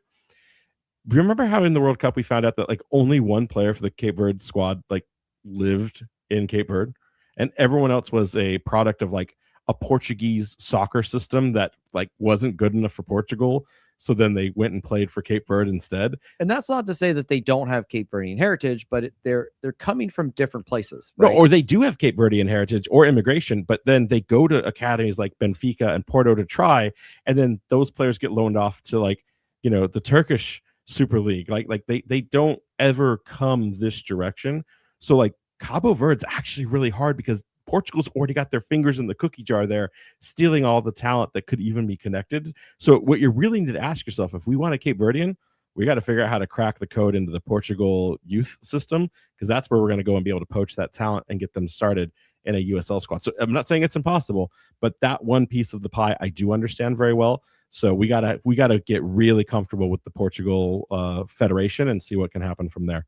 Remember how in the World Cup we found out that like only one player for the Cape Verde squad like lived in Cape Verde, and everyone else was a product of like a Portuguese soccer system that like wasn't good enough for Portugal. So then they went and played for Cape Verde instead. And that's not to say that they don't have Cape Verdean heritage, but they're coming from different places, right? No, or they do have Cape Verdean heritage or immigration, but then they go to academies like Benfica and Porto to try, and then those players get loaned off to like, the Turkish Super League. Like they don't ever come this direction. So like Cabo Verde's actually really hard because Portugal's already got their fingers in the cookie jar there, stealing all the talent that could even be connected. So what you really need to ask yourself, if we want a Cape Verdean, we got to figure out how to crack the code into the Portugal youth system, because that's where we're going to go and be able to poach that talent and get them started in a USL squad. So I'm not saying it's impossible, but that one piece of the pie I do understand very well. So we gotta get really comfortable with the Portugal Federation and see what can happen from there.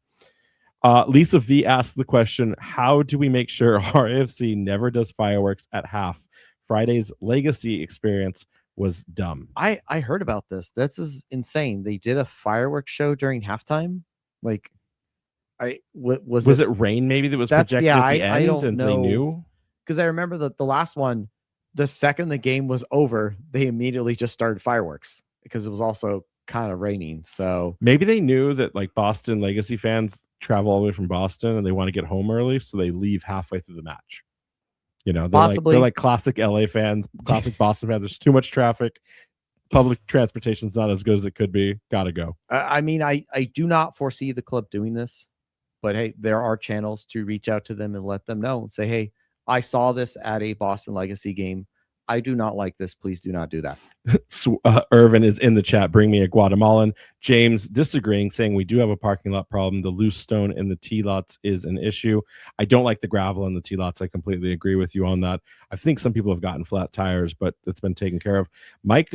Lisa V asked the question, how do we make sure RIFC never does fireworks at half? Friday's legacy experience was dumb. I heard about this. This is insane. They did a fireworks show during halftime. Like, was it rain maybe that was projected at the end? I don't and know. They knew? Because I remember that the last one, the second the game was over, they immediately just started fireworks because it was also kind of raining. So maybe they knew that like Boston Legacy fans travel all the way from Boston and they want to get home early, so they leave halfway through the match. They're like classic LA fans, classic Boston fans. There's too much traffic. Public transportation's not as good as it could be. Gotta go. I mean, I do not foresee the club doing this, but hey, there are channels to reach out to them and let them know and say, hey, I saw this at a Boston Legacy game. I do not like this. Please do not do that. Irvin is in the chat. Bring me a Guatemalan. James disagreeing, saying we do have a parking lot problem. The loose stone in the tee lots is an issue. I don't like the gravel in the tee lots. I completely agree with you on that. I think some people have gotten flat tires, but it's been taken care of. Mike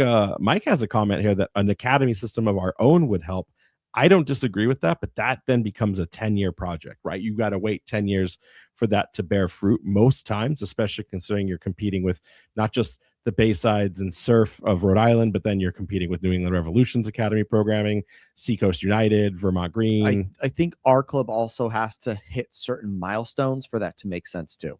has a comment here that an academy system of our own would help. I don't disagree with that, but that then becomes a 10-year project, right? You got to wait 10 years for that to bear fruit most times, especially considering you're competing with not just the Baysides and Surf of Rhode Island, but then you're competing with New England Revolution's academy programming, Seacoast United, Vermont Green. I think our club also has to hit certain milestones for that to make sense too.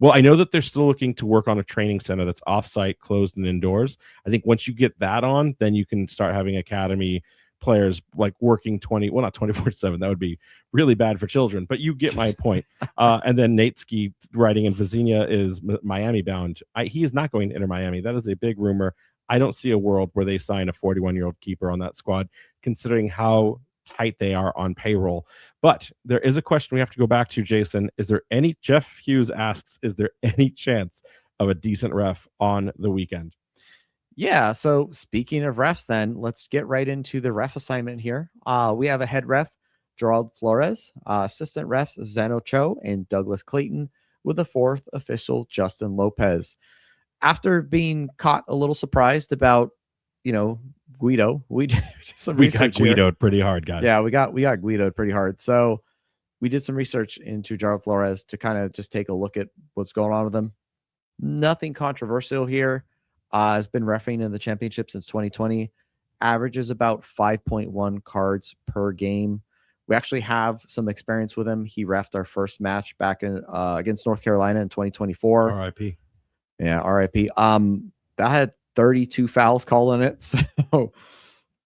Well, I know that they're still looking to work on a training center that's offsite, closed, and indoors. I think once you get that on, then you can start having academy players like working not 24/7. That would be really bad for children, but you get my point. And then Nate Ski writing in Vizinha is Miami bound. He is not going to enter Miami. That is a big rumor. I don't see a world where they sign a 41-year-old keeper on that squad, considering how tight they are on payroll. But there is a question we have to go back to, Jason. Jeff Hughes asks, is there any chance of a decent ref on the weekend? Yeah, so speaking of refs, then let's get right into the ref assignment here. We have a head ref, Gerald Flores, assistant refs, Zeno Cho and Douglas Clayton, with a fourth official, Justin Lopez. After being caught a little surprised about, Guido, we got Guidoed pretty hard, guys. Yeah, we got Guidoed pretty hard. So we did some research into Gerald Flores to kind of just take a look at what's going on with him. Nothing controversial here. Has been refereeing in the championship since 2020. averages about 5.1 cards per game. We actually have some experience with him. He reffed our first match back in against North Carolina in 2024. RIP. Yeah, RIP. That had 32 fouls called in it. So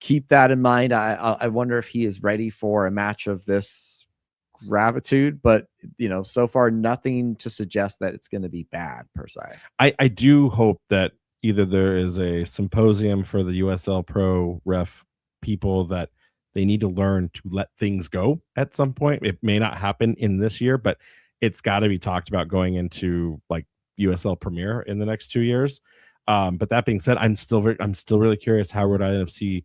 keep that in mind. I wonder if he is ready for a match of this gravitude, but so far nothing to suggest that it's going to be bad per se. I do hope that either there is a symposium for the USL Pro ref people that they need to learn to let things go at some point. It may not happen in this year, but it's got to be talked about going into like USL Premier in the next 2 years. But that being said, I'm still really curious how Rhode Island FC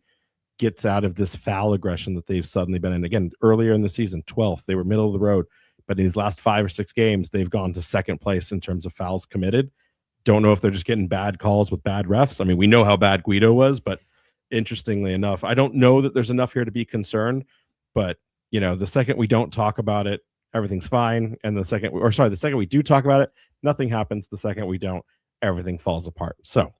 gets out of this foul aggression that they've suddenly been in. Again, earlier in the season, 12th, they were middle of the road, but in these last 5 or 6 games, they've gone to second place in terms of fouls committed. Don't know if they're just getting bad calls with bad refs. I mean, we know how bad Guido was, but interestingly enough, I don't know that there's enough here to be concerned, but the second we don't talk about it, everything's fine. And the second we do talk about it, nothing happens. The second we don't, everything falls apart. So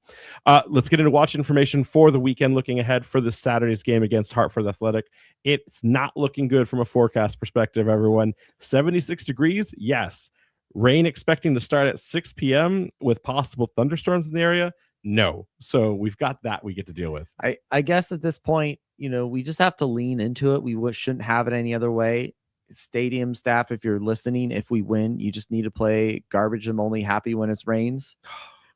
let's get into watch information for the weekend, looking ahead for this Saturday's game against Hartford Athletic. It's not looking good from a forecast perspective, everyone. 76 degrees. Yes. Rain expecting to start at 6 p.m. with possible thunderstorms in the area. No. So we've got that we get to deal with. I guess at this point, we just have to lean into it. We shouldn't have it any other way. Stadium staff, if you're listening, if we win, you just need to play garbage. I'm only happy when it rains.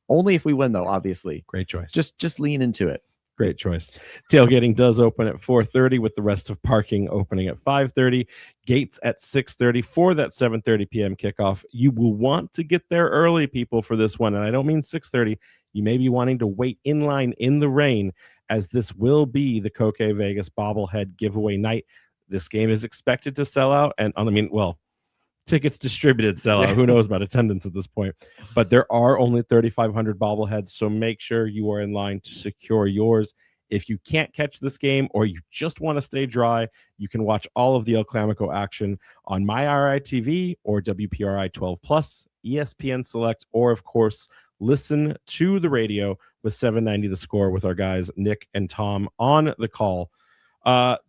Only if we win, though, obviously. Great choice. Just lean into it. Great choice. Tailgating does open at 4:30 with the rest of parking opening at 5:30. Gates at 6:30 for that 7:30 p.m. kickoff. You will want to get there early, people, for this one. And I don't mean 6:30. You may be wanting to wait in line in the rain, as this will be the Coque Vegas bobblehead giveaway night. This game is expected to sell out. And tickets distributed sell out. Who knows about attendance at this point? But there are only 3,500 bobbleheads, so make sure you are in line to secure yours. If you can't catch this game or you just want to stay dry, you can watch all of the El Clamico action on MyRI TV or WPRI 12+, ESPN Select, or of course, listen to the radio with 790 The Score with our guys Nick and Tom on the call.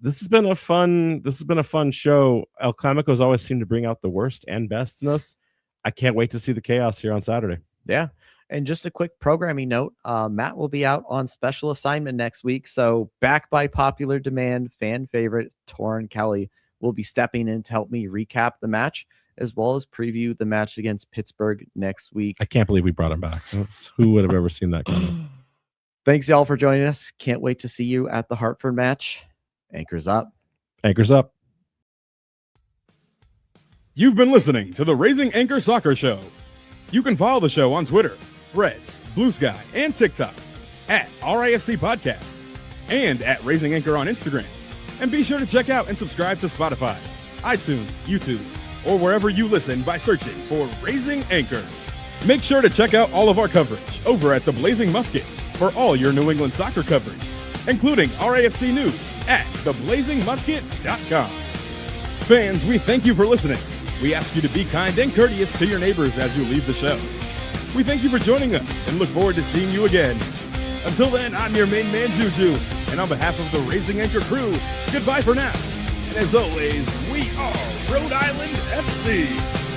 This has been a fun show. El Clamico's always seemed to bring out the worst and best in us. I can't wait to see the chaos here on Saturday. Yeah. And just a quick programming note, Matt will be out on special assignment next week. So back by popular demand, fan favorite Torrin Kelly will be stepping in to help me recap the match, as well as preview the match against Pittsburgh next week. I can't believe we brought him back. Who would have ever seen that coming? Thanks, y'all, for joining us. Can't wait to see you at the Hartford match. Anchors up. Anchors up. You've been listening to the Raising Anchor Soccer Show. You can follow the show on Twitter, Threads, Blue Sky, and TikTok at RIFC Podcast and at Raising Anchor on Instagram. And be sure to check out and subscribe to Spotify, iTunes, YouTube, or wherever you listen by searching for Raising Anchor. Make sure to check out all of our coverage over at the Blazing Musket for all your New England soccer coverage, including RIFC News at theblazingmusket.com. Fans, we thank you for listening. We ask you to be kind and courteous to your neighbors as you leave the show. We thank you for joining us and look forward to seeing you again. Until then, I'm your main man, Juju, and on behalf of the Raising Anchor crew, goodbye for now. And as always, we are Rhode Island FC.